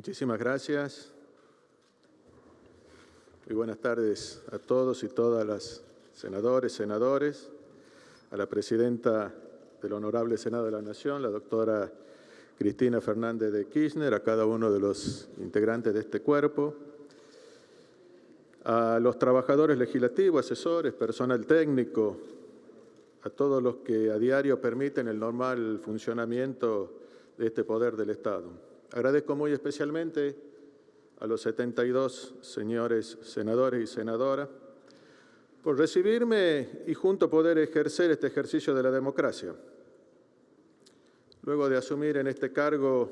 Muchísimas gracias. Muy buenas tardes a todos y todas las senadores, a la presidenta del Honorable Senado de la Nación, la doctora Cristina Fernández de Kirchner, a cada uno de los integrantes de este cuerpo, a los trabajadores legislativos, asesores, personal técnico, a todos los que a diario permiten el normal funcionamiento de este poder del Estado. Agradezco muy especialmente a los 72 señores senadores y senadoras por recibirme y juntos poder ejercer este ejercicio de la democracia. Luego de asumir en este cargo,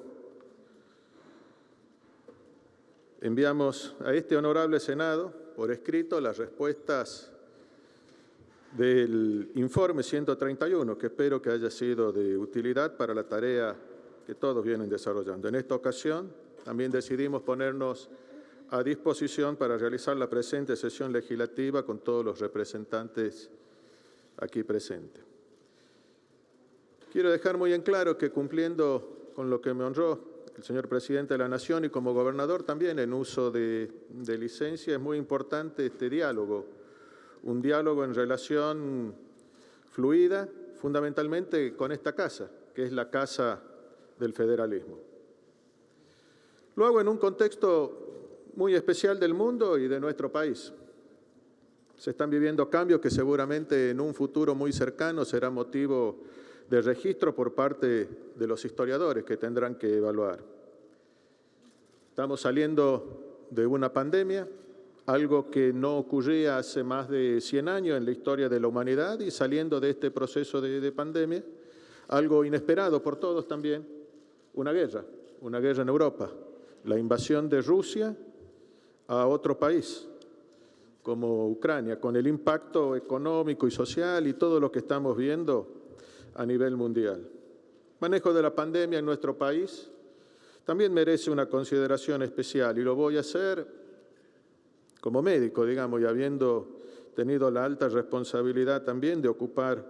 enviamos a este honorable Senado por escrito las respuestas del informe 131, que espero que haya sido de utilidad para la tarea que todos vienen desarrollando. En esta ocasión también decidimos ponernos a disposición para realizar la presente sesión legislativa con todos los representantes aquí presentes. Quiero dejar muy en claro que cumpliendo con lo que me honró el señor Presidente de la Nación y como gobernador también en uso de licencia, es muy importante este diálogo, un diálogo en relación fluida, fundamentalmente con esta casa, que es la casa del federalismo. Lo hago en un contexto muy especial del mundo y de nuestro país. Se están viviendo cambios que seguramente en un futuro muy cercano será motivo de registro por parte de los historiadores que tendrán que evaluar. Estamos saliendo de una pandemia, algo que no ocurría hace más de 100 años en la historia de la humanidad, y saliendo de este proceso de pandemia, algo inesperado por todos también, una guerra en Europa, la invasión de Rusia a otro país como Ucrania, con el impacto económico y social y todo lo que estamos viendo a nivel mundial. Manejo de la pandemia en nuestro país también merece una consideración especial y lo voy a hacer como médico, digamos, y habiendo tenido la alta responsabilidad también de ocupar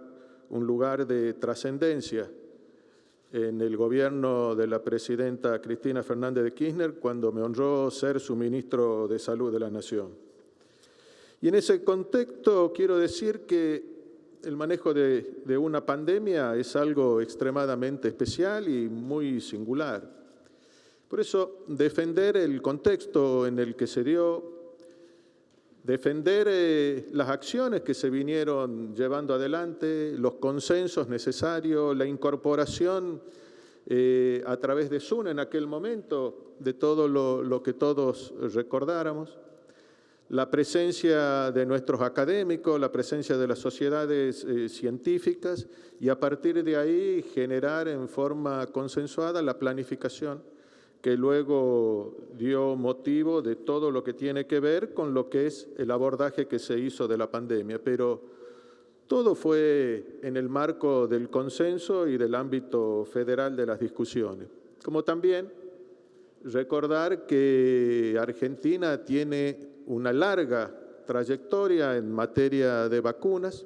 un lugar de trascendencia en el gobierno de la presidenta Cristina Fernández de Kirchner, cuando me honró ser su ministro de Salud de la Nación. Y en ese contexto quiero decir que el manejo de una pandemia es algo extremadamente especial y muy singular. Por eso, defender el contexto en el que se dio, defender las acciones que se vinieron llevando adelante, los consensos necesarios, la incorporación a través de Zoom en aquel momento de todo lo que todos recordáramos, la presencia de nuestros académicos, la presencia de las sociedades científicas y a partir de ahí generar en forma consensuada la planificación que luego dio motivo de todo lo que tiene que ver con lo que es el abordaje que se hizo de la pandemia. Pero todo fue en el marco del consenso y del ámbito federal de las discusiones. Como también recordar que Argentina tiene una larga trayectoria en materia de vacunas.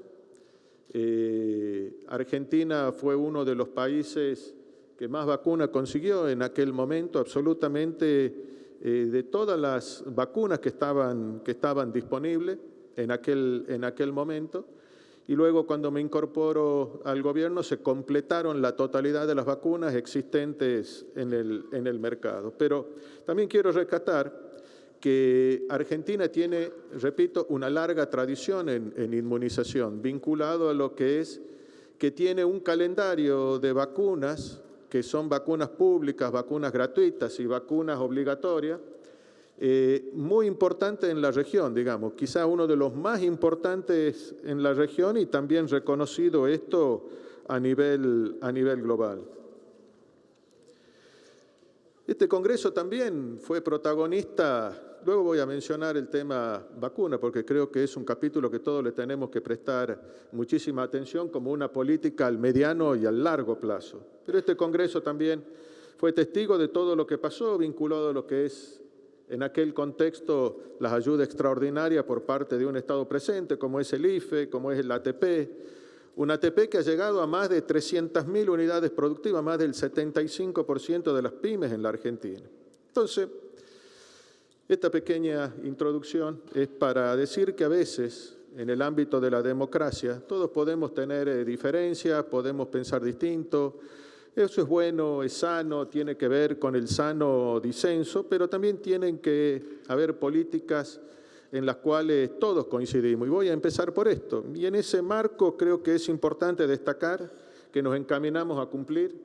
Argentina fue uno de los países que más vacunas consiguió en aquel momento, absolutamente de todas las vacunas que estaban disponibles en aquel momento. Y luego cuando me incorporo al gobierno se completaron la totalidad de las vacunas existentes en el mercado. Pero también quiero rescatar que Argentina tiene, repito, una larga tradición en inmunización, vinculado a lo que es que tiene un calendario de vacunas que son vacunas públicas, vacunas gratuitas y vacunas obligatorias, muy importante en la región, digamos, quizá uno de los más importantes en la región y también reconocido esto a nivel global. Este Congreso también fue protagonista, luego voy a mencionar el tema vacuna, porque creo que es un capítulo que todos le tenemos que prestar muchísima atención como una política al mediano y al largo plazo. Pero este Congreso también fue testigo de todo lo que pasó, vinculado a lo que es, en aquel contexto, las ayudas extraordinarias por parte de un Estado presente, como es el IFE, como es el ATP, un ATP que ha llegado a más de 300.000 unidades productivas, más del 75% de las pymes en la Argentina. Entonces, esta pequeña introducción es para decir que a veces, en el ámbito de la democracia, todos podemos tener diferencias, podemos pensar distinto. Eso es bueno, es sano, tiene que ver con el sano disenso, pero también tienen que haber políticas en las cuales todos coincidimos. Y voy a empezar por esto. Y en ese marco creo que es importante destacar que nos encaminamos a cumplir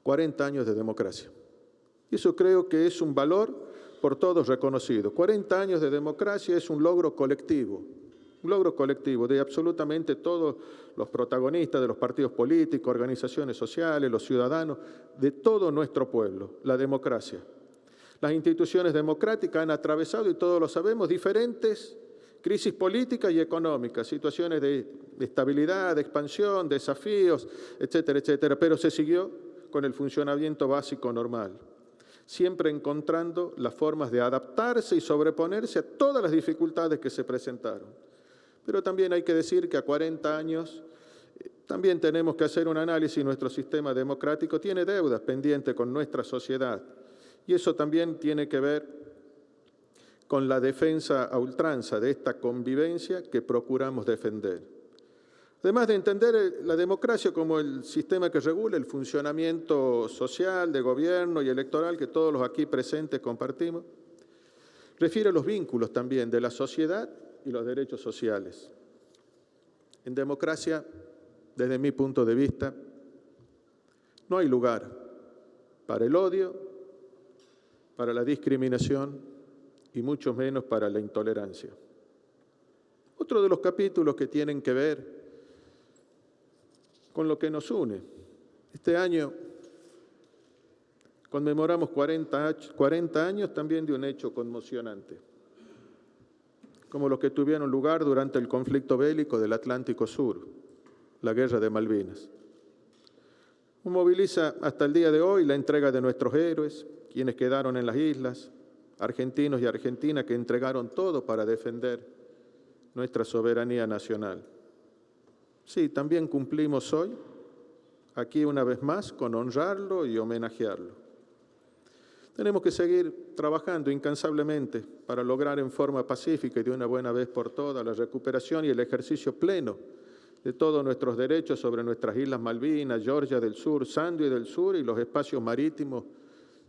40 años de democracia. Y eso creo que es un valor por todos reconocido. 40 años de democracia es un logro colectivo de absolutamente todos los protagonistas de los partidos políticos, organizaciones sociales, los ciudadanos, de todo nuestro pueblo, la democracia. Las instituciones democráticas han atravesado, y todos lo sabemos, diferentes crisis políticas y económicas, situaciones de estabilidad, de expansión, desafíos, etcétera, etcétera, pero se siguió con el funcionamiento básico normal, siempre encontrando las formas de adaptarse y sobreponerse a todas las dificultades que se presentaron. Pero también hay que decir que a 40 años también tenemos que hacer un análisis. Nuestro sistema democrático tiene deudas pendientes con nuestra sociedad, y eso también tiene que ver con la defensa a ultranza de esta convivencia que procuramos defender. Además de entender la democracia como el sistema que regula el funcionamiento social, de gobierno y electoral que todos los aquí presentes compartimos, refiere a los vínculos también de la sociedad y los derechos sociales. En democracia, desde mi punto de vista, no hay lugar para el odio, para la discriminación y mucho menos para la intolerancia. Otro de los capítulos que tienen que ver con lo que nos une. Este año conmemoramos 40 años también de un hecho conmocionante, como los que tuvieron lugar durante el conflicto bélico del Atlántico Sur, la Guerra de Malvinas. Moviliza hasta el día de hoy la entrega de nuestros héroes, quienes quedaron en las islas, argentinos y argentinas que entregaron todo para defender nuestra soberanía nacional. Sí, también cumplimos hoy, aquí una vez más, con honrarlo y homenajearlo. Tenemos que seguir trabajando incansablemente para lograr en forma pacífica y de una buena vez por todas la recuperación y el ejercicio pleno de todos nuestros derechos sobre nuestras Islas Malvinas, Georgia del Sur, Sandy del Sur y los espacios marítimos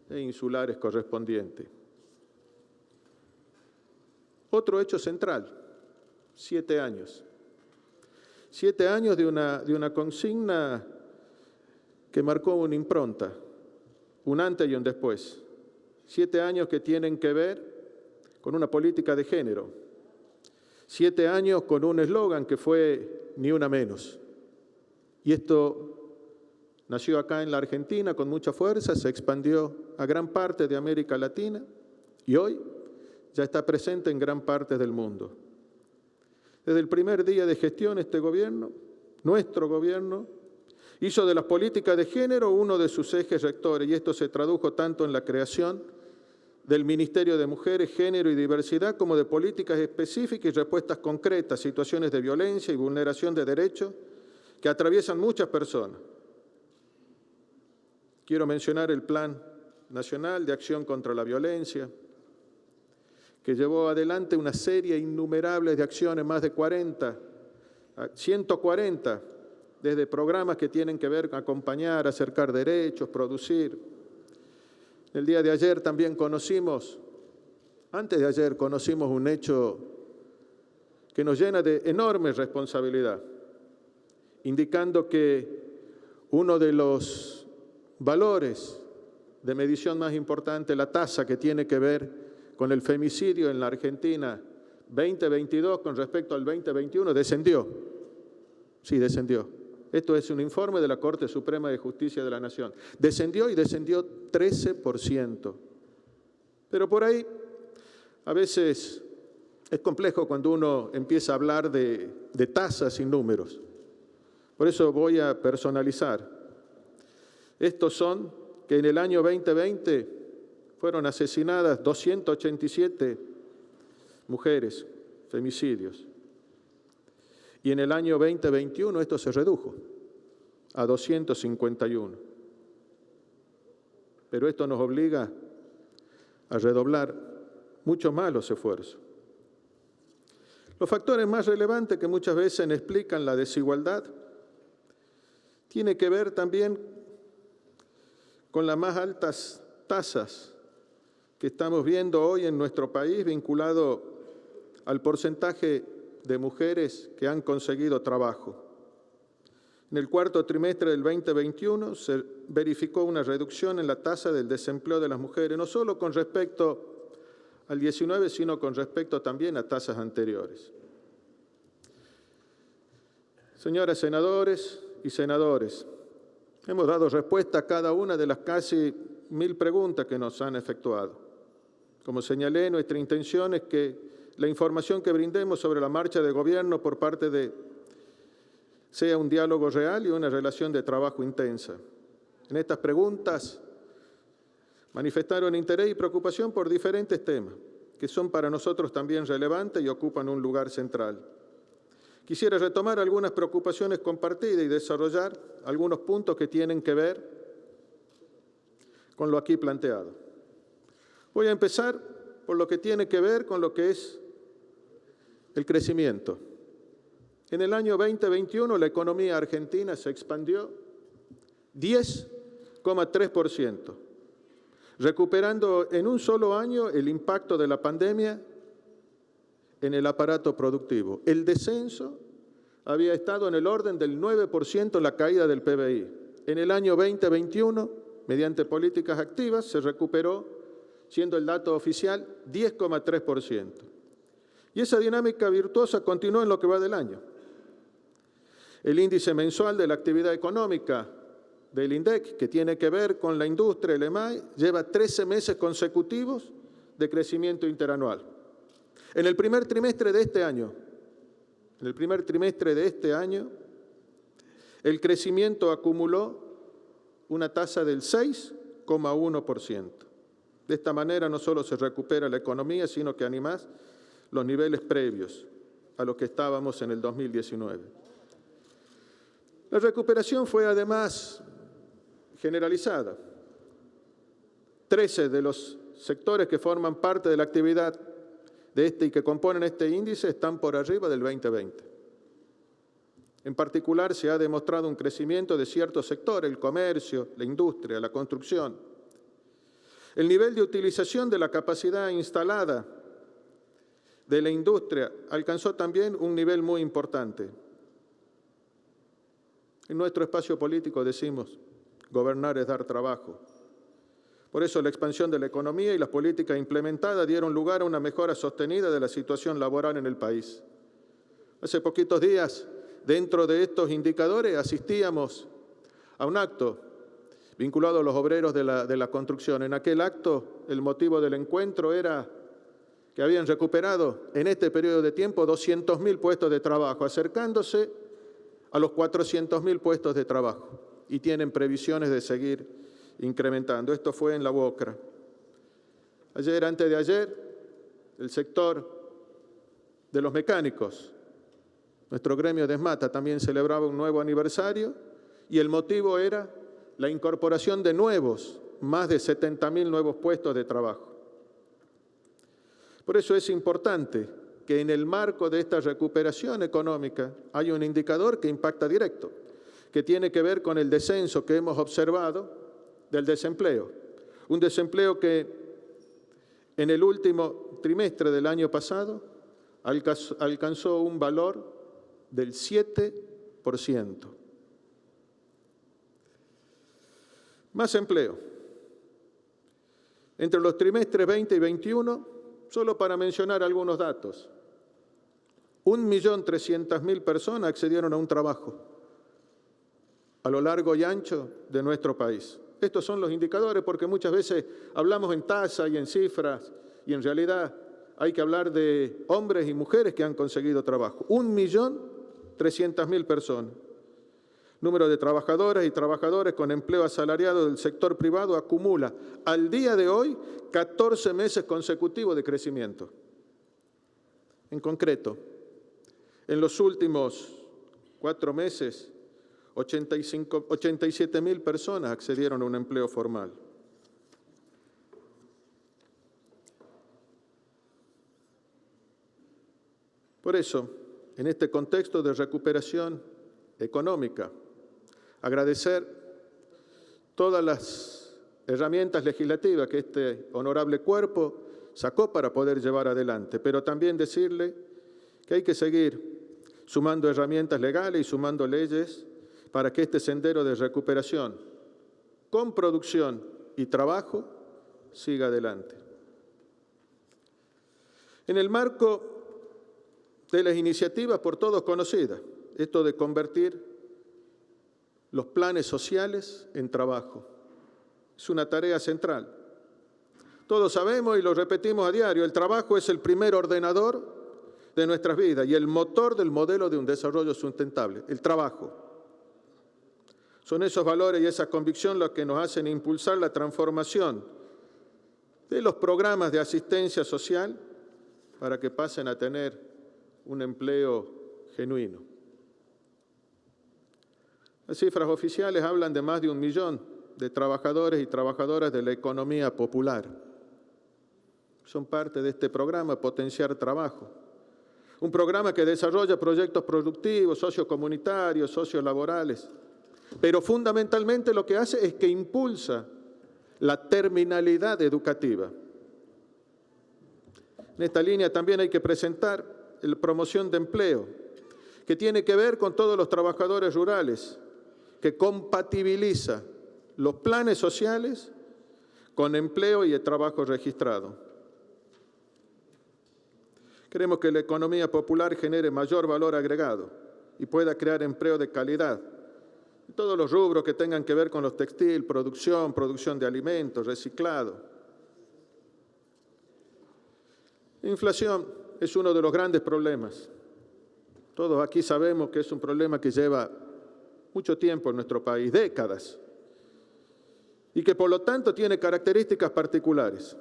e insulares correspondientes. Otro hecho central, 7 años. 7 años de una consigna que marcó una impronta, un antes y un después. 7 años que tienen que ver con una política de género. 7 años con un eslogan que fue ni una menos. Y esto nació acá en la Argentina con mucha fuerza, se expandió a gran parte de América Latina y hoy ya está presente en gran parte del mundo. Desde el primer día de gestión, este gobierno, nuestro gobierno, hizo de las políticas de género uno de sus ejes rectores, y esto se tradujo tanto en la creación del Ministerio de Mujeres, Género y Diversidad, como de políticas específicas y respuestas concretas a situaciones de violencia y vulneración de derechos que atraviesan muchas personas. Quiero mencionar el Plan Nacional de Acción contra la Violencia, que llevó adelante una serie innumerable de acciones, más de 140, desde programas que tienen que ver con acompañar, acercar derechos, producir. El día de ayer también antes de ayer conocimos un hecho que nos llena de enorme responsabilidad, indicando que uno de los valores de medición más importante, la tasa que tiene que ver con el femicidio en la Argentina 2022 con respecto al 2021, descendió. Sí, descendió. Esto es un informe de la Corte Suprema de Justicia de la Nación. Descendió 13%. Pero por ahí, a veces es complejo cuando uno empieza a hablar de tasas y números. Por eso voy a personalizar. Estos son que en el año 2020 fueron asesinadas 287 mujeres, femicidios. Y en el año 2021 esto se redujo a 251. Pero esto nos obliga a redoblar mucho más los esfuerzos. Los factores más relevantes que muchas veces explican la desigualdad tienen que ver también con las más altas tasas que estamos viendo hoy en nuestro país vinculado al porcentaje de mujeres que han conseguido trabajo. En el cuarto trimestre del 2021 se verificó una reducción en la tasa del desempleo de las mujeres, no solo con respecto al 19, sino con respecto también a tasas anteriores. Señoras senadores y senadores, hemos dado respuesta a cada una de las casi 1000 preguntas que nos han efectuado. Como señalé, nuestra intención es que la información que brindemos sobre la marcha de gobierno por parte de sea un diálogo real y una relación de trabajo intensa. En estas preguntas manifestaron interés y preocupación por diferentes temas que son para nosotros también relevantes y ocupan un lugar central. Quisiera retomar algunas preocupaciones compartidas y desarrollar algunos puntos que tienen que ver con lo aquí planteado. Voy a empezar por lo que tiene que ver con lo que es el crecimiento. En el año 2021 la economía argentina se expandió 10,3%, recuperando en un solo año el impacto de la pandemia en el aparato productivo. El descenso había estado en el orden del 9% la caída del PBI. En el año 2021, mediante políticas activas, se recuperó, siendo el dato oficial, 10,3%. Y esa dinámica virtuosa continuó en lo que va del año. El índice mensual de la actividad económica del INDEC, que tiene que ver con la industria, el EMAI, lleva 13 meses consecutivos de crecimiento interanual. En el primer trimestre de este año, el crecimiento acumuló una tasa del 6,1%. De esta manera no solo se recupera la economía, sino que además los niveles previos a los que estábamos en el 2019. La recuperación fue además generalizada. 13 de los sectores que forman parte de la actividad de este y que componen este índice están por arriba del 2020. En particular, se ha demostrado un crecimiento de ciertos sectores, el comercio, la industria, la construcción. El nivel de utilización de la capacidad instalada de la industria alcanzó también un nivel muy importante. En nuestro espacio político decimos, gobernar es dar trabajo. Por eso la expansión de la economía y las políticas implementadas dieron lugar a una mejora sostenida de la situación laboral en el país. Hace poquitos días, dentro de estos indicadores, asistíamos a un acto vinculado a los obreros de la construcción. En aquel acto, el motivo del encuentro era que habían recuperado en este periodo de tiempo 200.000 puestos de trabajo, acercándose a los 400.000 puestos de trabajo, y tienen previsiones de seguir incrementando. Esto fue en la UOCRA. Ayer, antes de ayer, el sector de los mecánicos, nuestro gremio de ESMATA, también celebraba un nuevo aniversario, y el motivo era la incorporación de más de 70.000 nuevos puestos de trabajo. Por eso es importante que en el marco de esta recuperación económica hay un indicador que impacta directo, que tiene que ver con el descenso que hemos observado del desempleo. Un desempleo que en el último trimestre del año pasado alcanzó un valor del 7%. Más empleo. Entre los trimestres 20 y 21, solo para mencionar algunos datos, 1.300.000 personas accedieron a un trabajo a lo largo y ancho de nuestro país. Estos son los indicadores, porque muchas veces hablamos en tasa y en cifras, y en realidad hay que hablar de hombres y mujeres que han conseguido trabajo. 1.300.000 personas. Número de trabajadoras y trabajadores con empleo asalariado del sector privado acumula al día de hoy 14 meses consecutivos de crecimiento. En concreto, en los últimos 4 meses, 87.000 personas accedieron a un empleo formal. Por eso, en este contexto de recuperación económica, agradecer todas las herramientas legislativas que este honorable cuerpo sacó para poder llevar adelante, pero también decirle que hay que seguir sumando herramientas legales y sumando leyes para que este sendero de recuperación con producción y trabajo siga adelante. En el marco de las iniciativas por todos conocidas, esto de convertir los planes sociales en trabajo, es una tarea central. Todos sabemos y lo repetimos a diario, el trabajo es el primer ordenador de nuestras vidas y el motor del modelo de un desarrollo sustentable, el trabajo. Son esos valores y esa convicción los que nos hacen impulsar la transformación de los programas de asistencia social para que pasen a tener un empleo genuino. Las cifras oficiales hablan de más de 1 millón de trabajadores y trabajadoras de la economía popular. Son parte de este programa Potenciar Trabajo, un programa que desarrolla proyectos productivos, sociocomunitarios, sociolaborales, pero fundamentalmente lo que hace es que impulsa la terminalidad educativa. En esta línea también hay que presentar la promoción de empleo, que tiene que ver con todos los trabajadores rurales, que compatibiliza los planes sociales con empleo y el trabajo registrado. Queremos que la economía popular genere mayor valor agregado y pueda crear empleo de calidad en todos los rubros que tengan que ver con los textiles, producción de alimentos, reciclado. La inflación es uno de los grandes problemas. Todos aquí sabemos que es un problema que lleva mucho tiempo en nuestro país, décadas, y que por lo tanto tiene características particulares.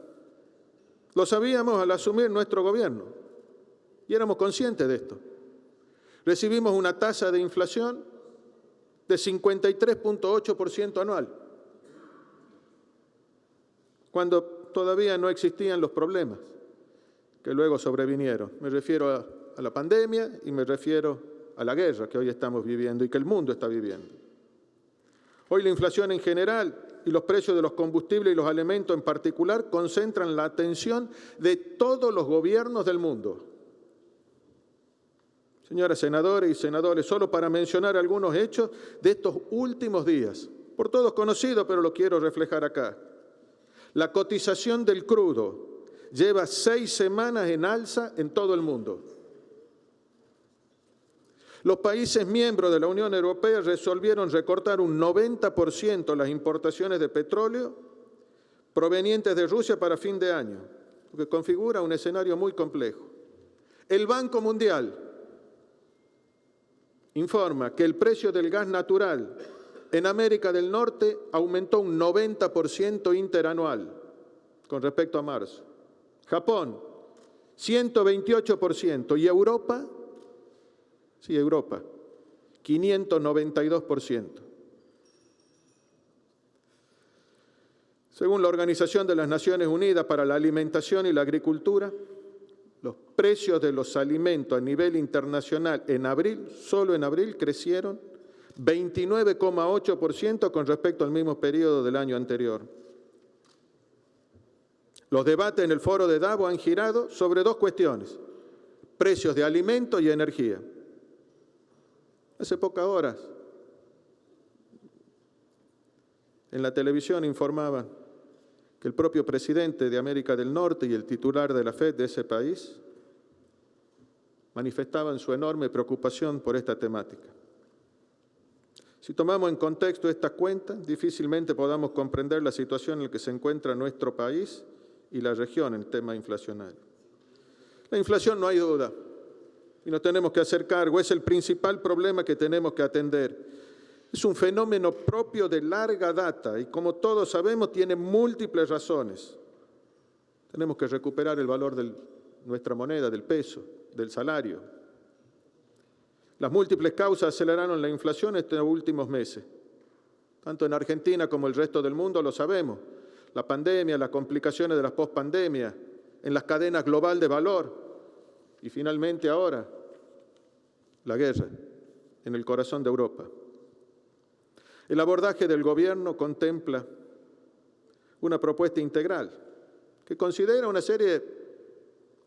Lo sabíamos al asumir nuestro gobierno y éramos conscientes de esto. Recibimos una tasa de inflación de 53.8% anual, cuando todavía no existían los problemas que luego sobrevinieron. Me refiero a la pandemia y me refiero a la guerra que hoy estamos viviendo y que el mundo está viviendo. Hoy la inflación en general y los precios de los combustibles y los alimentos en particular concentran la atención de todos los gobiernos del mundo. Señoras senadoras y senadores, solo para mencionar algunos hechos de estos últimos días, por todos conocidos, pero lo quiero reflejar acá. La cotización del crudo lleva 6 semanas en alza en todo el mundo. Los países miembros de la Unión Europea resolvieron recortar un 90% las importaciones de petróleo provenientes de Rusia para fin de año, lo que configura un escenario muy complejo. El Banco Mundial informa que el precio del gas natural en América del Norte aumentó un 90% interanual con respecto a marzo. Japón, 128%. Y Europa, 592%. Según la Organización de las Naciones Unidas para la Alimentación y la Agricultura, los precios de los alimentos a nivel internacional en abril, solo en abril, crecieron 29,8% con respecto al mismo periodo del año anterior. Los debates en el foro de Davos han girado sobre 2 cuestiones: precios de alimentos y energía. Hace pocas horas en la televisión informaban que el propio presidente de América del Norte y el titular de la FED de ese país manifestaban su enorme preocupación por esta temática. Si tomamos en contexto esta cuenta, difícilmente podamos comprender la situación en la que se encuentra nuestro país y la región en tema inflacionario. La inflación, no hay duda, y nos tenemos que hacer cargo, es el principal problema que tenemos que atender. Es un fenómeno propio de larga data y, como todos sabemos, tiene múltiples razones. Tenemos que recuperar el valor de nuestra moneda, del peso, del salario. Las múltiples causas aceleraron la inflación estos últimos meses. Tanto en Argentina como el resto del mundo lo sabemos. La pandemia, las complicaciones de la pospandemia, en las cadenas global de valor, Y finalmente ahora, la guerra en el corazón de Europa. El abordaje del gobierno contempla una propuesta integral que considera una serie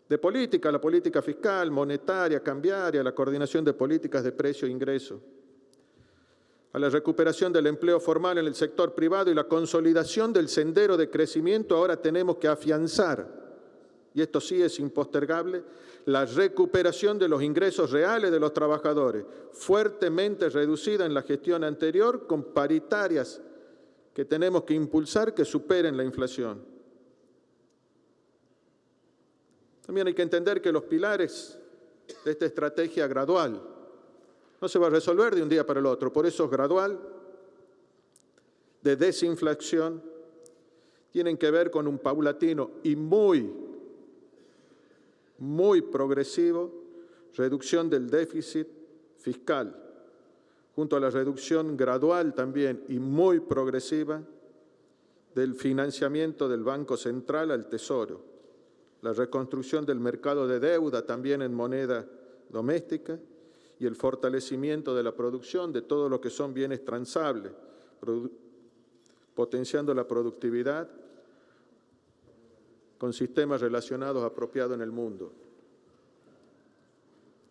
de políticas, la política fiscal, monetaria, cambiaria, la coordinación de políticas de precio e ingreso, a la recuperación del empleo formal en el sector privado y la consolidación del sendero de crecimiento. Ahora tenemos que afianzar, y esto sí es impostergable, la recuperación de los ingresos reales de los trabajadores, fuertemente reducida en la gestión anterior, con paritarias que tenemos que impulsar que superen la inflación. También hay que entender que los pilares de esta estrategia gradual no se va a resolver de un día para el otro, por eso es gradual, de desinflación, tienen que ver con un paulatino y muy progresivo reducción del déficit fiscal, junto a la reducción gradual también y muy progresiva del financiamiento del Banco Central al Tesoro, la reconstrucción del mercado de deuda también en moneda doméstica y el fortalecimiento de la producción de todo lo que son bienes transables, potenciando la productividad con sistemas relacionados apropiados en el mundo.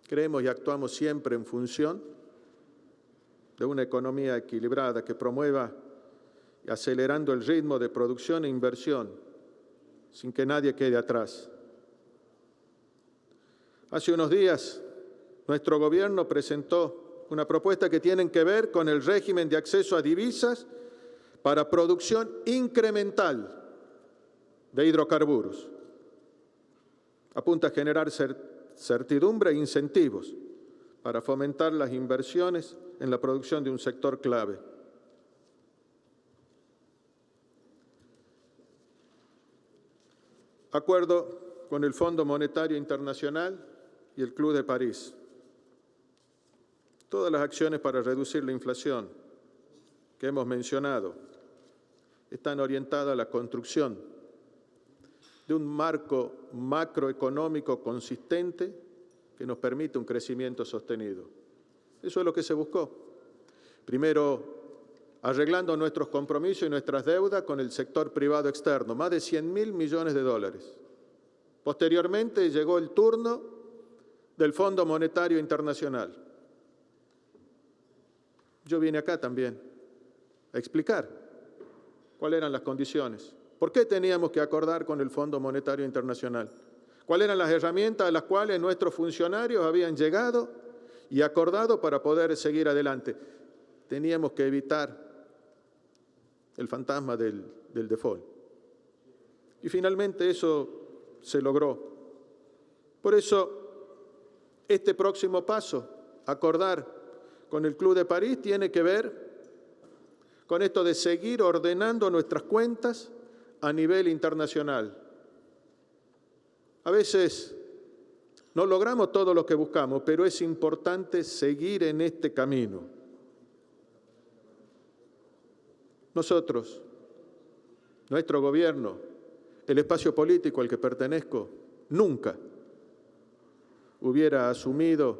Creemos y actuamos siempre en función de una economía equilibrada que promueva, acelerando el ritmo de producción e inversión, sin que nadie quede atrás. Hace unos días, nuestro gobierno presentó una propuesta que tiene que ver con el régimen de acceso a divisas para producción incremental de hidrocarburos. Apunta a generar certidumbre e incentivos para fomentar las inversiones en la producción de un sector clave. Acuerdo con el Fondo Monetario Internacional y el Club de París. Todas las acciones para reducir la inflación que hemos mencionado están orientadas a la construcción de un marco macroeconómico consistente que nos permita un crecimiento sostenido. Eso es lo que se buscó. Primero, arreglando nuestros compromisos y nuestras deudas con el sector privado externo, más de 100.000 millones de dólares. Posteriormente llegó el turno del Fondo Monetario Internacional. Yo vine acá también a explicar cuáles eran las condiciones. ¿Por qué teníamos que acordar con el Fondo Monetario Internacional? ¿Cuáles eran las herramientas a las cuales nuestros funcionarios habían llegado y acordado para poder seguir adelante? Teníamos que evitar el fantasma del default. Y finalmente eso se logró. Por eso, este próximo paso, acordar con el Club de París, tiene que ver con esto de seguir ordenando nuestras cuentas a nivel internacional. A veces no logramos todo lo que buscamos, pero es importante seguir en este camino. Nosotros, nuestro gobierno, el espacio político al que pertenezco, nunca hubiera asumido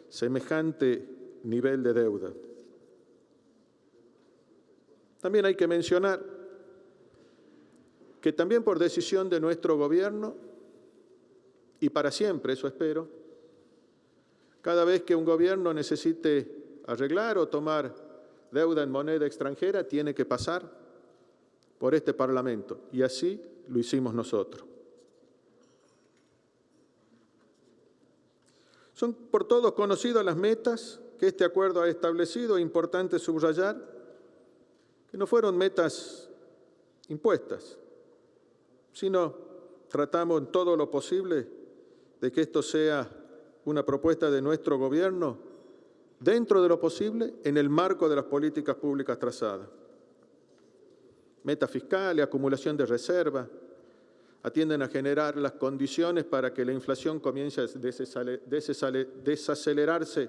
semejante nivel de deuda. También hay que mencionar que también por decisión de nuestro gobierno, y para siempre, eso espero, cada vez que un gobierno necesite arreglar o tomar deuda en moneda extranjera, tiene que pasar por este Parlamento, y así lo hicimos nosotros. Son por todos conocidas las metas que este acuerdo ha establecido. Es importante subrayar que no fueron metas impuestas, sino tratamos en todo lo posible de que esto sea una propuesta de nuestro gobierno dentro de lo posible en el marco de las políticas públicas trazadas. Metas fiscales, acumulación de reservas, atienden a generar las condiciones para que la inflación comience a desacelerarse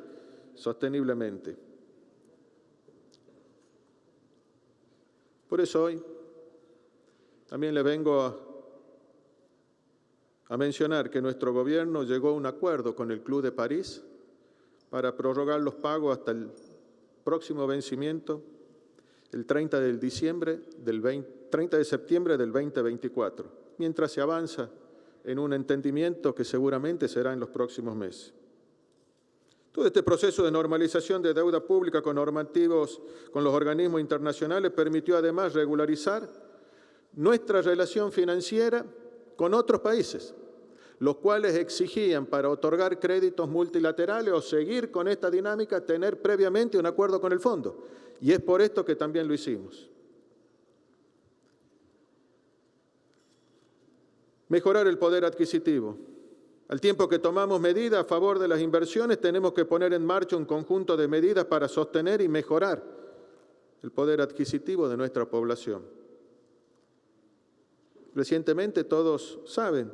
sosteniblemente. Por eso hoy también le vengo a mencionar que nuestro gobierno llegó a un acuerdo con el Club de París para prorrogar los pagos hasta el próximo vencimiento, el 30 de septiembre del 2024, mientras se avanza en un entendimiento que seguramente será en los próximos meses. Todo este proceso de normalización de deuda pública con normativos con los organismos internacionales permitió además regularizar nuestra relación financiera con otros países, los cuales exigían para otorgar créditos multilaterales o seguir con esta dinámica tener previamente un acuerdo con el fondo. Y es por esto que también lo hicimos. Mejorar el poder adquisitivo. Al tiempo que tomamos medidas a favor de las inversiones, tenemos que poner en marcha un conjunto de medidas para sostener y mejorar el poder adquisitivo de nuestra población. Recientemente, todos saben,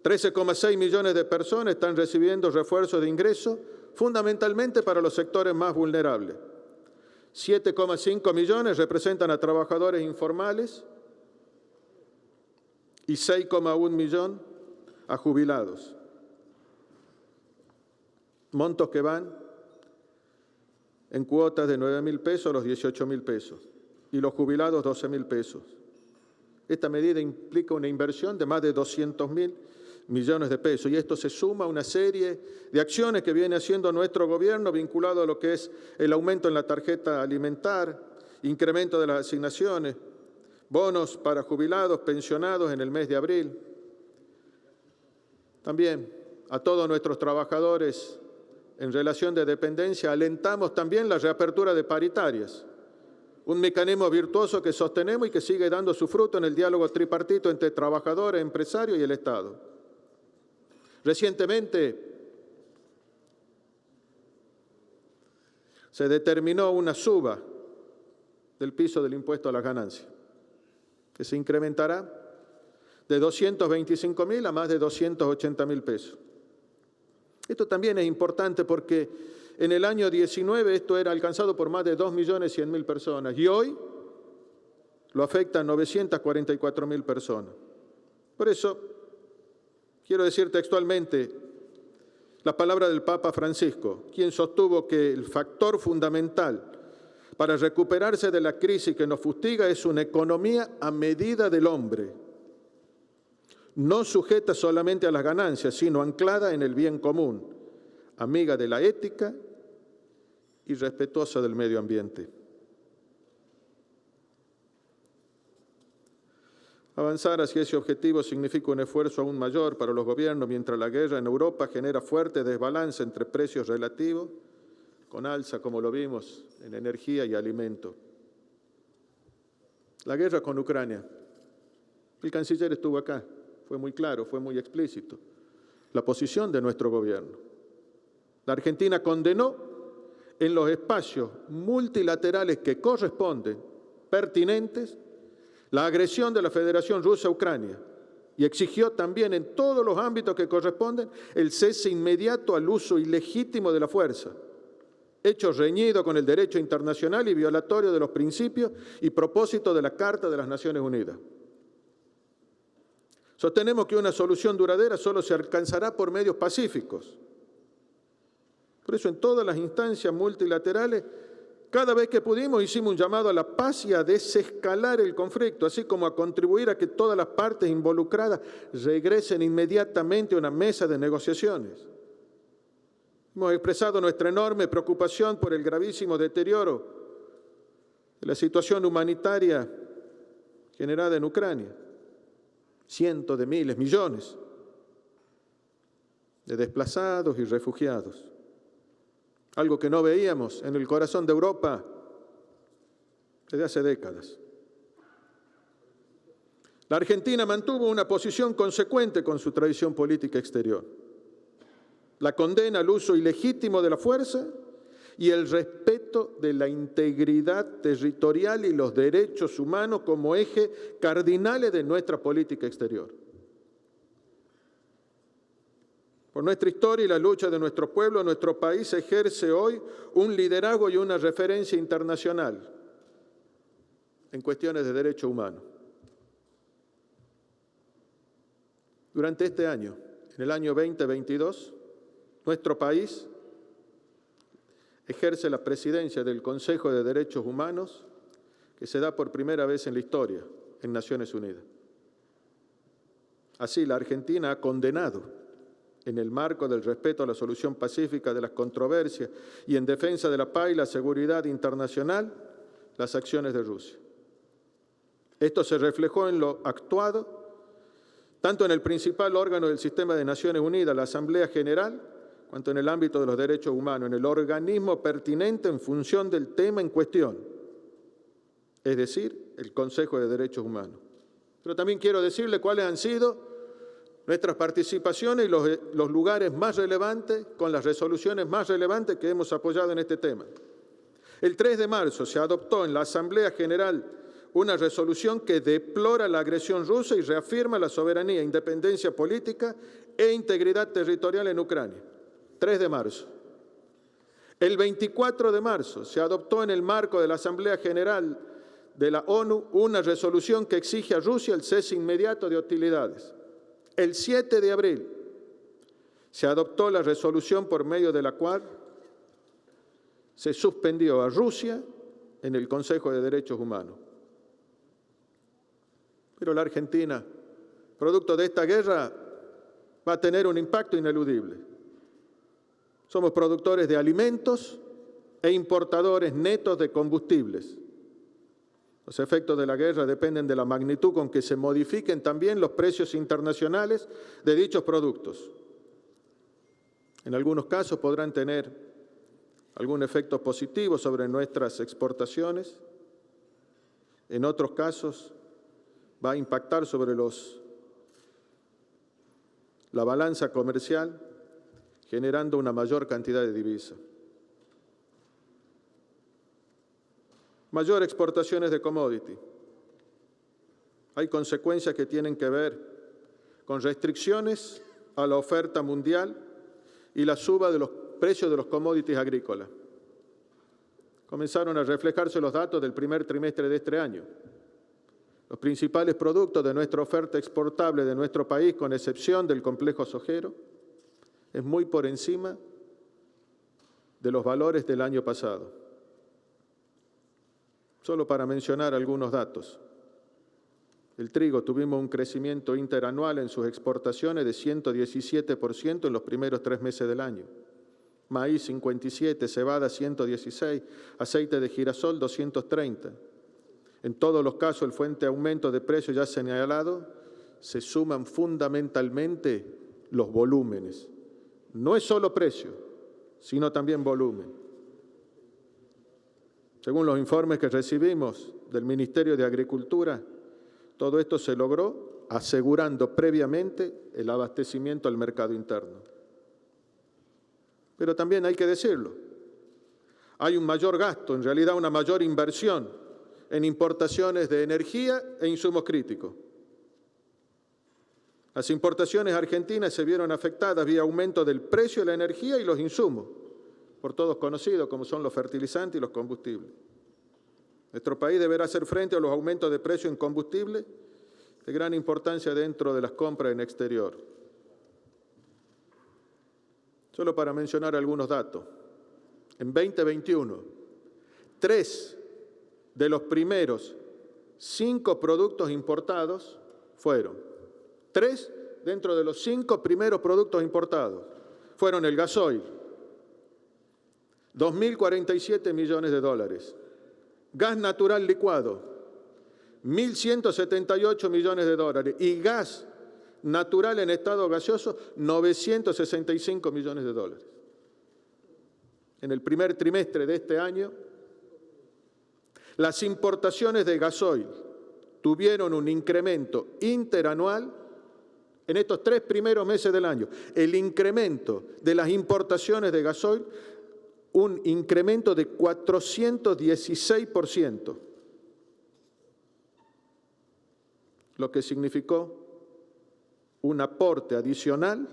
13,6 millones de personas están recibiendo refuerzos de ingreso, fundamentalmente para los sectores más vulnerables. 7,5 millones representan a trabajadores informales y 6,1 millones a jubilados. Montos que van en cuotas de 9.000 pesos a los 18.000 pesos y los jubilados 12.000 pesos. Esta medida implica una inversión de más de 200.000 millones de pesos y esto se suma a una serie de acciones que viene haciendo nuestro gobierno vinculado a lo que es el aumento en la tarjeta alimentar, incremento de las asignaciones, bonos para jubilados, pensionados en el mes de abril. También a todos nuestros trabajadores en relación de dependencia alentamos también la reapertura de paritarias, un mecanismo virtuoso que sostenemos y que sigue dando su fruto en el diálogo tripartito entre trabajadores, empresarios y el Estado. Recientemente se determinó una suba del piso del impuesto a las ganancias, que se incrementará de 225.000 a más de 280.000 pesos. Esto también es importante porque en el año 19 esto era alcanzado por más de 2.100.000 personas y hoy lo afecta a 944.000 personas. Por eso, quiero decir textualmente la palabra del Papa Francisco, quien sostuvo que el factor fundamental para recuperarse de la crisis que nos fustiga es una economía a medida del hombre, no sujeta solamente a las ganancias, sino anclada en el bien común, amiga de la ética y respetuosa del medio ambiente. Avanzar hacia ese objetivo significa un esfuerzo aún mayor para los gobiernos, mientras la guerra en Europa genera fuerte desbalance entre precios relativos, con alza, como lo vimos, en energía y alimento. La guerra con Ucrania. El canciller estuvo acá, fue muy claro, fue muy explícito. La posición de nuestro gobierno. La Argentina condenó en los espacios multilaterales que corresponden, pertinentes, la agresión de la Federación Rusa a Ucrania y exigió también en todos los ámbitos que corresponden el cese inmediato al uso ilegítimo de la fuerza, hecho reñido con el derecho internacional y violatorio de los principios y propósitos de la Carta de las Naciones Unidas. Sostenemos que una solución duradera solo se alcanzará por medios pacíficos. Por eso en todas las instancias multilaterales, cada vez que pudimos hicimos un llamado a la paz y a desescalar el conflicto, así como a contribuir a que todas las partes involucradas regresen inmediatamente a una mesa de negociaciones. Hemos expresado nuestra enorme preocupación por el gravísimo deterioro de la situación humanitaria generada en Ucrania. Cientos de miles, millones de desplazados y refugiados. Algo que no veíamos en el corazón de Europa desde hace décadas. La Argentina mantuvo una posición consecuente con su tradición política exterior. La condena al uso ilegítimo de la fuerza y el respeto de la integridad territorial y los derechos humanos como ejes cardinales de nuestra política exterior. Por nuestra historia y la lucha de nuestro pueblo, nuestro país ejerce hoy un liderazgo y una referencia internacional en cuestiones de derechos humanos. Durante este año, en el año 2022, nuestro país ejerce la presidencia del Consejo de Derechos Humanos, que se da por primera vez en la historia en Naciones Unidas. Así, la Argentina ha condenado, en el marco del respeto a la solución pacífica de las controversias y en defensa de la paz y la seguridad internacional, las acciones de Rusia. Esto se reflejó en lo actuado, tanto en el principal órgano del sistema de Naciones Unidas, la Asamblea General, cuanto en el ámbito de los derechos humanos, en el organismo pertinente en función del tema en cuestión, es decir, el Consejo de Derechos Humanos. Pero también quiero decirle cuáles han sido nuestras participaciones y los lugares más relevantes, con las resoluciones más relevantes que hemos apoyado en este tema. El 3 de marzo se adoptó en la Asamblea General una resolución que deplora la agresión rusa y reafirma la soberanía, independencia política e integridad territorial en Ucrania. 3 de marzo. El 24 de marzo se adoptó en el marco de la Asamblea General de la ONU una resolución que exige a Rusia el cese inmediato de hostilidades. El 7 de abril se adoptó la resolución por medio de la cual se suspendió a Rusia en el Consejo de Derechos Humanos. Pero la Argentina, producto de esta guerra, va a tener un impacto ineludible. Somos productores de alimentos e importadores netos de combustibles. Los efectos de la guerra dependen de la magnitud con que se modifiquen también los precios internacionales de dichos productos. En algunos casos podrán tener algún efecto positivo sobre nuestras exportaciones. En otros casos va a impactar sobre la balanza comercial, generando una mayor cantidad de divisas. Mayor exportaciones de commodity. Hay consecuencias que tienen que ver con restricciones a la oferta mundial y la suba de los precios de los commodities agrícolas. Comenzaron a reflejarse los datos del primer trimestre de este año. Los principales productos de nuestra oferta exportable de nuestro país, con excepción del complejo sojero, es muy por encima de los valores del año pasado. Solo para mencionar algunos datos. El trigo tuvimos un crecimiento interanual en sus exportaciones de 117% en los primeros 3 meses del año. Maíz 57%, cebada 116%, aceite de girasol 230%. En todos los casos, el fuerte aumento de precios ya señalado se suman fundamentalmente los volúmenes. No es solo precio, sino también volumen. Según los informes que recibimos del Ministerio de Agricultura, todo esto se logró asegurando previamente el abastecimiento al mercado interno. Pero también hay que decirlo, hay un mayor gasto, en realidad una mayor inversión en importaciones de energía e insumos críticos. Las importaciones argentinas se vieron afectadas vía aumento del precio de la energía y los insumos, por todos conocidos como son los fertilizantes y los combustibles. Nuestro país deberá hacer frente a los aumentos de precio en combustible de gran importancia dentro de las compras en exterior. Solo para mencionar algunos datos. En 2021, 3 de los primeros 5 productos importados fueron, 3 dentro de los 5 primeros productos importados, fueron el gasoil, 2.047 millones de dólares. Gas natural licuado, 1.178 millones de dólares. Y gas natural en estado gaseoso, 965 millones de dólares. En el primer trimestre de este año, las importaciones de gasoil tuvieron un incremento interanual en estos 3 primeros meses del año. El incremento de las importaciones de gasoil, un incremento de 416%, lo que significó un aporte adicional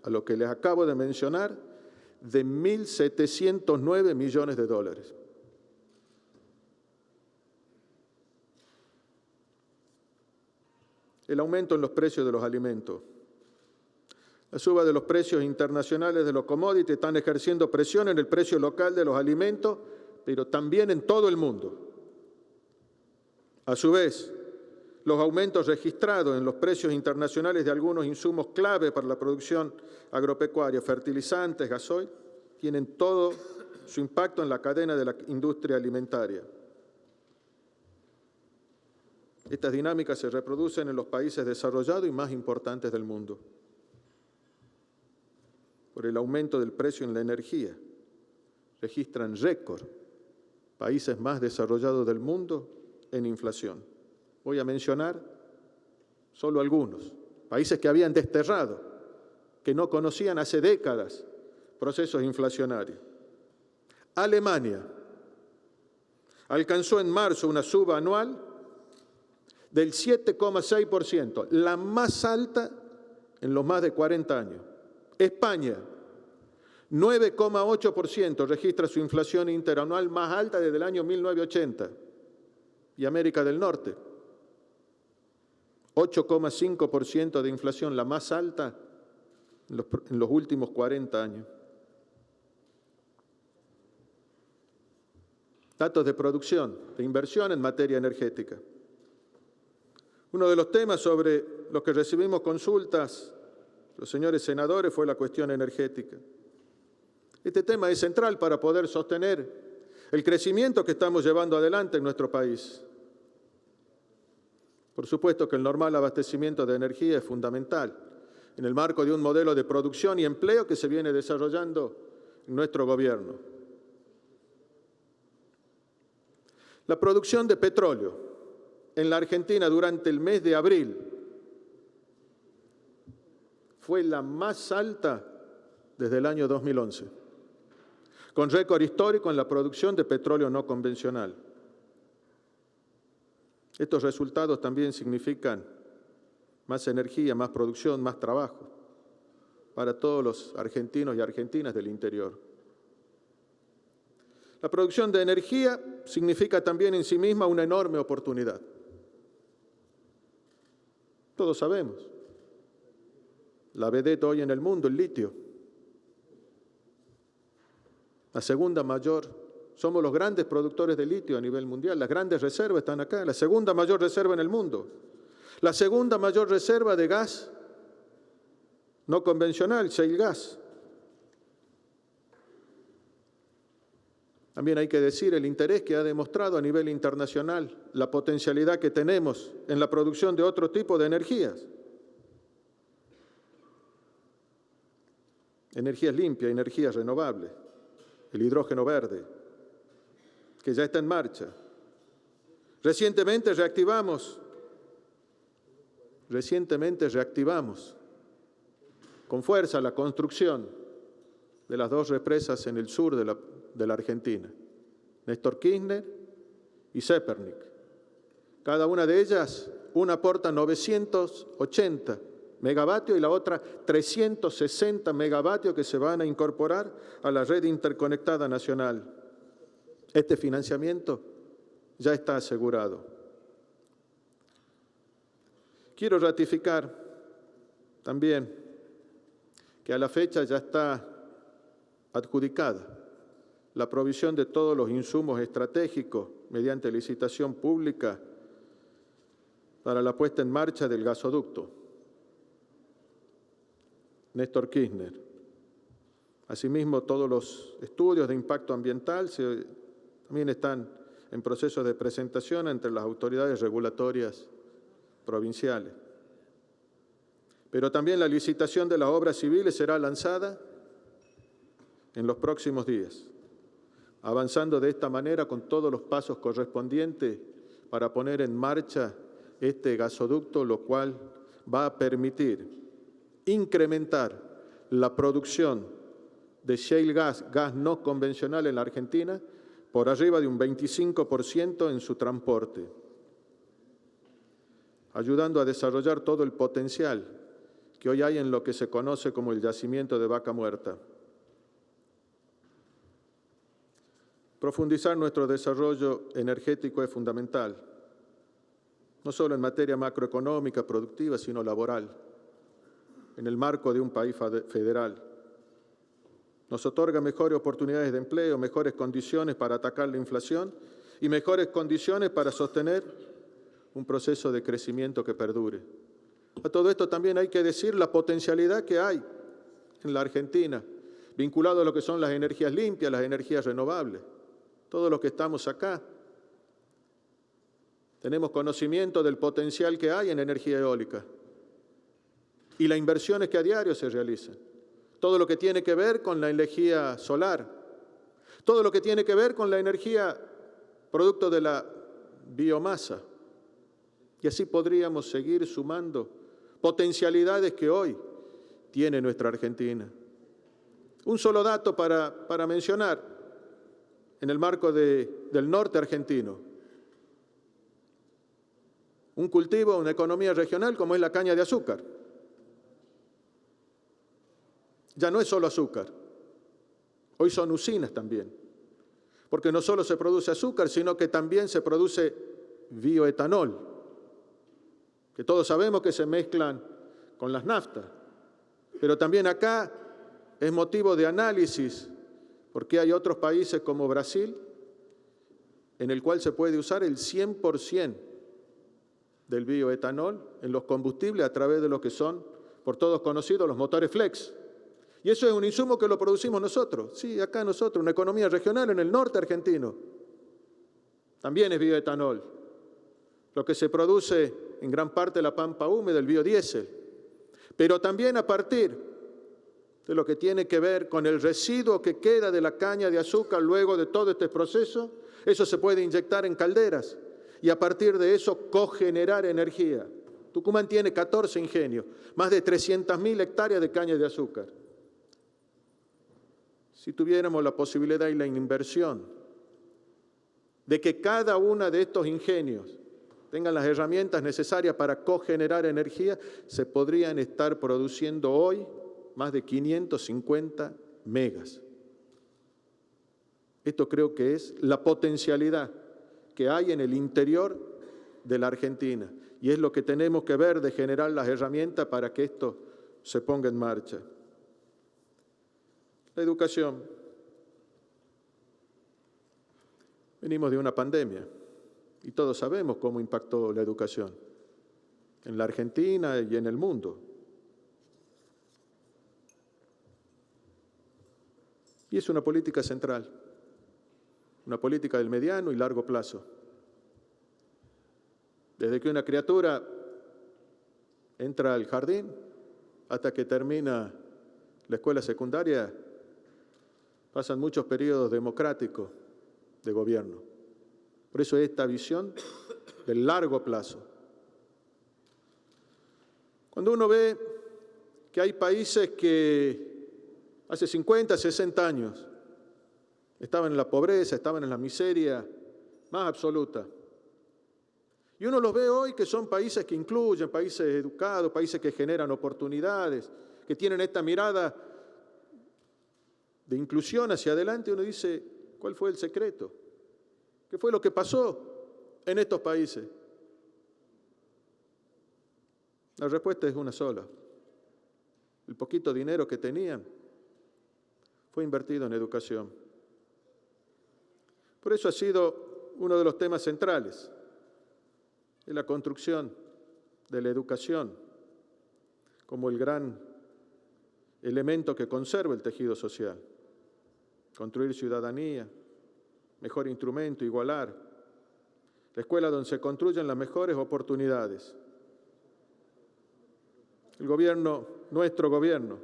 a lo que les acabo de mencionar de 1.709 millones de dólares. El aumento en los precios de los alimentos La suba de los precios internacionales de los commodities están ejerciendo presión en el precio local de los alimentos, pero también en todo el mundo. A su vez, los aumentos registrados en los precios internacionales de algunos insumos clave para la producción agropecuaria, fertilizantes, gasoil, tienen todo su impacto en la cadena de la industria alimentaria. Estas dinámicas se reproducen en los países desarrollados y más importantes del mundo. Por el aumento del precio en la energía, registran récord países más desarrollados del mundo en inflación. Voy a mencionar solo algunos. Países que habían desterrado, que no conocían hace décadas procesos inflacionarios. Alemania alcanzó en marzo una suba anual del 7,6%, la más alta en los más de 40 años. España, 9,8% registra su inflación interanual más alta desde el año 1980. Y América del Norte, 8,5% de inflación, la más alta en los últimos 40 años. Datos de producción, de inversión en materia energética. Uno de los temas sobre los que recibimos consultas los señores senadores fue la cuestión energética. Este tema es central para poder sostener el crecimiento que estamos llevando adelante en nuestro país. Por supuesto que el normal abastecimiento de energía es fundamental en el marco de un modelo de producción y empleo que se viene desarrollando en nuestro gobierno. La producción de petróleo en la Argentina durante el mes de abril fue la más alta desde el año 2011, con récord histórico en la producción de petróleo no convencional. Estos resultados también significan más energía, más producción, más trabajo para todos los argentinos y argentinas del interior. La producción de energía significa también en sí misma una enorme oportunidad. Todos sabemos. La vedette hoy en el mundo, el litio. La segunda mayor, somos los grandes productores de litio a nivel mundial, las grandes reservas están acá, la segunda mayor reserva en el mundo. La segunda mayor reserva de gas no convencional, shale gas. También hay que decir el interés que ha demostrado a nivel internacional, la potencialidad que tenemos en la producción de otro tipo de energías. Energías limpias, energías renovables, el hidrógeno verde, que ya está en marcha. Recientemente reactivamos con fuerza la construcción de las dos represas en el sur de la Argentina, Néstor Kirchner y Zepernik. Cada una de ellas, una aporta 980 megavatios y la otra 360 megavatios que se van a incorporar a la red interconectada nacional. Este financiamiento ya está asegurado. Quiero ratificar también que a la fecha ya está adjudicada la provisión de todos los insumos estratégicos mediante licitación pública para la puesta en marcha del gasoducto Néstor Kirchner. Asimismo, todos los estudios de impacto ambiental también están en proceso de presentación entre las autoridades regulatorias provinciales. Pero también la licitación de las obras civiles será lanzada en los próximos días, avanzando de esta manera con todos los pasos correspondientes para poner en marcha este gasoducto, lo cual va a permitir incrementar la producción de shale gas, gas no convencional en la Argentina, por arriba de un 25% en su transporte, ayudando a desarrollar todo el potencial que hoy hay en lo que se conoce como el yacimiento de Vaca Muerta. Profundizar nuestro desarrollo energético es fundamental, no solo en materia macroeconómica, productiva, sino laboral. en el marco de un país federal. Nos otorga mejores oportunidades de empleo, mejores condiciones para atacar la inflación y mejores condiciones para sostener un proceso de crecimiento que perdure. A todo esto también hay que decir la potencialidad que hay en la Argentina, vinculado a lo que son las energías limpias, las energías renovables. Todos los que estamos acá tenemos conocimiento del potencial que hay en energía eólica y las inversiones que a diario se realizan. Todo lo que tiene que ver con la energía solar, todo lo que tiene que ver con la energía producto de la biomasa. Y así podríamos seguir sumando potencialidades que hoy tiene nuestra Argentina. Un solo dato para mencionar en el marco del norte argentino. Un cultivo, una economía regional como es la caña de azúcar. Ya no es solo azúcar, hoy son usinas también, porque no solo se produce azúcar, sino que también se produce bioetanol, que todos sabemos que se mezclan con las naftas, pero también acá es motivo de análisis, porque hay otros países como Brasil, en el cual se puede usar el 100% del bioetanol en los combustibles a través de lo que son, por todos conocidos, los motores flex. Y eso es un insumo que lo producimos nosotros. Sí, acá nosotros, una economía regional en el norte argentino. También es bioetanol. Lo que se produce en gran parte de la pampa húmeda, el biodiesel. Pero también a partir de lo que tiene que ver con el residuo que queda de la caña de azúcar luego de todo este proceso, eso se puede inyectar en calderas y a partir de eso cogenerar energía. Tucumán tiene 14 ingenios, más de 300.000 hectáreas de caña de azúcar. Si tuviéramos la posibilidad y la inversión de que cada uno de estos ingenios tengan las herramientas necesarias para cogenerar energía, se podrían estar produciendo hoy más de 550 megas. Esto creo que es la potencialidad que hay en el interior de la Argentina y es lo que tenemos que ver de generar las herramientas para que esto se ponga en marcha. La educación. Venimos de una pandemia y todos sabemos cómo impactó la educación en la Argentina y en el mundo. Y es una política central, una política del mediano y largo plazo. Desde que una criatura entra al jardín hasta que termina la escuela secundaria, pasan muchos periodos democráticos de gobierno. Por eso esta visión del largo plazo. Cuando uno ve que hay países que hace 50, 60 años estaban en la pobreza, estaban en la miseria más absoluta, y uno los ve hoy que son países que incluyen, países educados, países que generan oportunidades, que tienen esta mirada de inclusión hacia adelante, uno dice, ¿cuál fue el secreto? ¿Qué fue lo que pasó en estos países? La respuesta es una sola. El poquito dinero que tenían fue invertido en educación. Por eso ha sido uno de los temas centrales, es la construcción de la educación como el gran elemento que conserva el tejido social. Construir ciudadanía, mejor instrumento, igualar. La escuela donde se construyen las mejores oportunidades. El gobierno, nuestro gobierno,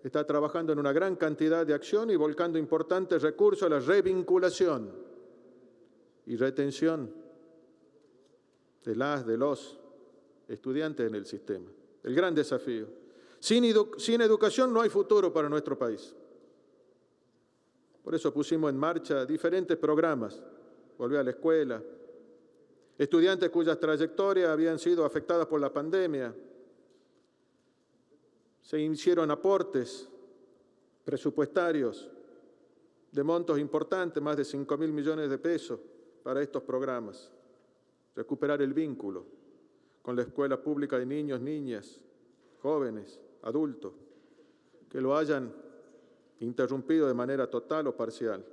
está trabajando en una gran cantidad de acciones y volcando importantes recursos a la revinculación y retención de los estudiantes en el sistema. El gran desafío. Sin educación no hay futuro para nuestro país. Por eso pusimos en marcha diferentes programas. Volver a la escuela. Estudiantes cuyas trayectorias habían sido afectadas por la pandemia. Se hicieron aportes presupuestarios de montos importantes, más de 5.000 millones de pesos para estos programas. Recuperar el vínculo con la escuela pública de niños, niñas, jóvenes, adulto, que lo hayan interrumpido de manera total o parcial.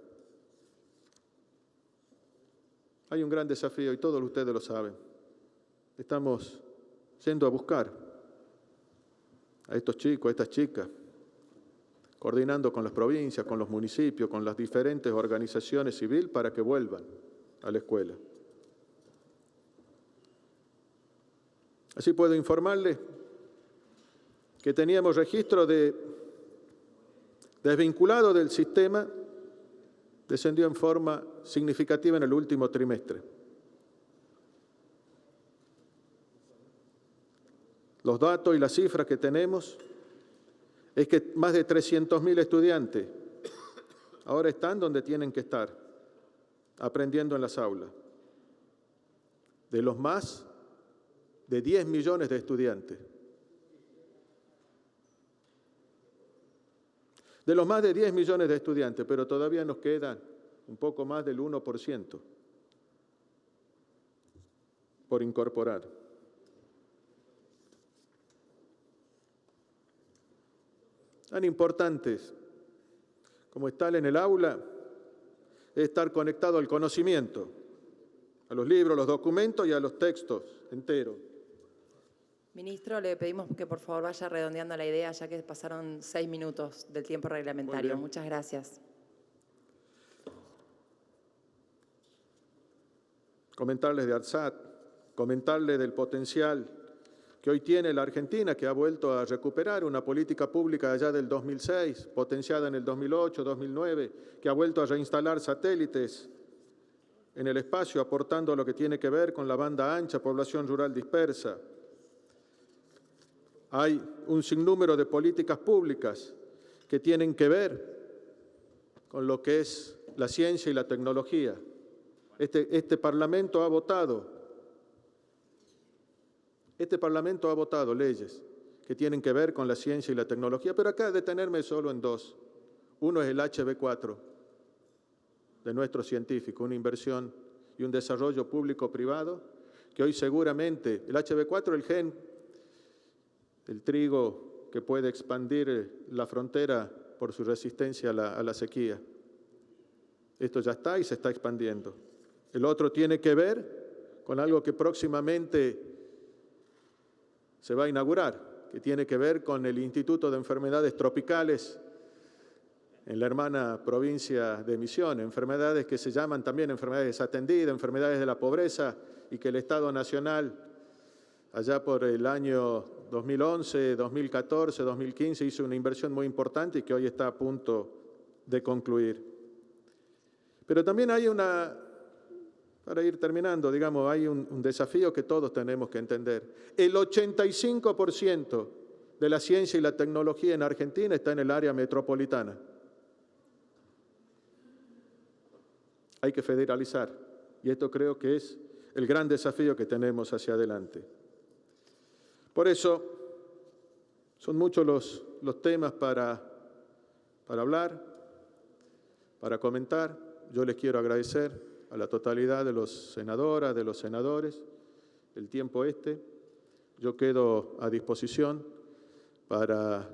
Hay un gran desafío y todos ustedes lo saben. Estamos yendo a buscar a estos chicos, a estas chicas, coordinando con las provincias, con los municipios, con las diferentes organizaciones civiles para que vuelvan a la escuela. Así puedo informarles que teníamos registro de desvinculado del sistema, descendió en forma significativa en el último trimestre. Los datos y las cifras que tenemos es que más de 300.000 estudiantes ahora están donde tienen que estar, aprendiendo en las aulas. De los más de 10 millones de estudiantes. De los más de 10 millones de estudiantes, pero todavía nos quedan un poco más del 1% por incorporar. Tan importantes como estar en el aula es estar conectado al conocimiento, a los libros, los documentos y a los textos enteros. Ministro, le pedimos que por favor vaya redondeando la idea, ya que pasaron 6 minutos del tiempo reglamentario. Muchas gracias. Comentarles de ARSAT, comentarles del potencial que hoy tiene la Argentina, que ha vuelto a recuperar una política pública allá del 2006, potenciada en el 2008, 2009, que ha vuelto a reinstalar satélites en el espacio, aportando a lo que tiene que ver con la banda ancha, población rural dispersa. Hay un sinnúmero de políticas públicas que tienen que ver con lo que es la ciencia y la tecnología. Este Parlamento ha votado leyes que tienen que ver con la ciencia y la tecnología, pero acá detenerme solo en dos. Uno es el HB4 de nuestros científicos, una inversión y un desarrollo público-privado que hoy seguramente, el HB4, el gen del trigo que puede expandir la frontera por su resistencia a la sequía. Esto ya está y se está expandiendo. El otro tiene que ver con algo que próximamente se va a inaugurar, que tiene que ver con el Instituto de Enfermedades Tropicales en la hermana provincia de Misiones, enfermedades que se llaman también enfermedades desatendidas, enfermedades de la pobreza, y que el Estado Nacional, allá por el año 2011, 2014, 2015, hizo una inversión muy importante y que hoy está a punto de concluir. Pero también hay para ir terminando, digamos, hay un desafío que todos tenemos que entender. El 85% de la ciencia y la tecnología en Argentina está en el área metropolitana. Hay que federalizar, y esto creo que es el gran desafío que tenemos hacia adelante. Por eso, son muchos los temas para hablar, para comentar. Yo les quiero agradecer a la totalidad de los senadoras, de los senadores, el tiempo Yo quedo a disposición para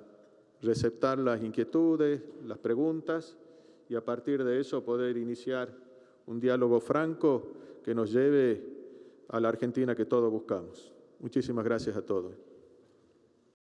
receptar las inquietudes, las preguntas, y a partir de eso poder iniciar un diálogo franco que nos lleve a la Argentina que todos buscamos. Muchísimas gracias a todos.